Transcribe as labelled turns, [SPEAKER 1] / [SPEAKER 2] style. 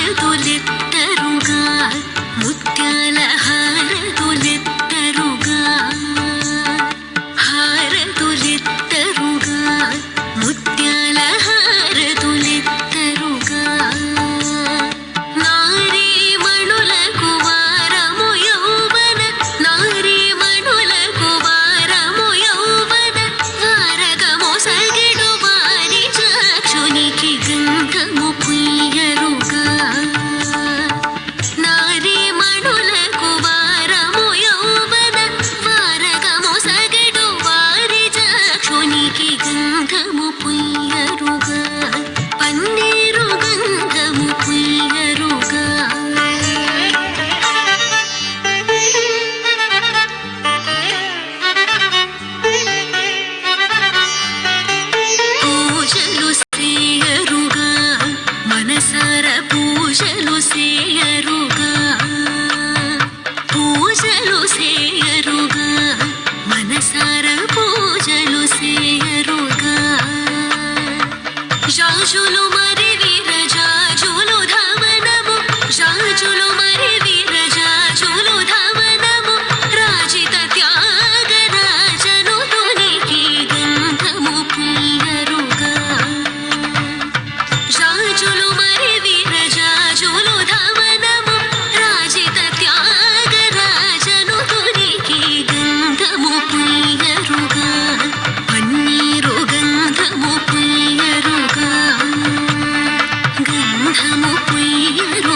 [SPEAKER 1] హారతులెత్తరుగా ముత్యాల హారతులెత్తరుగా హారతులెత్తరుగా ముత్యాల హారతులెత్తరుగా నారీమణులకు వారము యౌవన నారీమణులకు వారము యౌవన వారగము సగిడు వారి చాక్షునికి గంధము పుయ్యరుగా నారీమణులకు వారము యౌవన వారగము సగిడు వారి చాక్షునికి గంధము పుయ్యరుగా పన్నీరు గంధము పుయ్యరుగా పూజలు సేయరుగా మనసార పూజలు సేయరుగా పూజలు సేయరుగా మనసార పూజలు సేయరుగా జాజులు మరి వీరజాజులు ధవనము జాజులు మరి వీరజాజులు ధవనము రాజిత త్యాగరాజను తునికి గంధము పుయ్యరుగా జాజులు మరి వీరజాజులు ధవనము రాజిత త్యాగరాజను తునికి గంధము పుయ్యరుగా పన్నీరు గంధము పుయ్యరుగా గంధము పుయ్యరుగా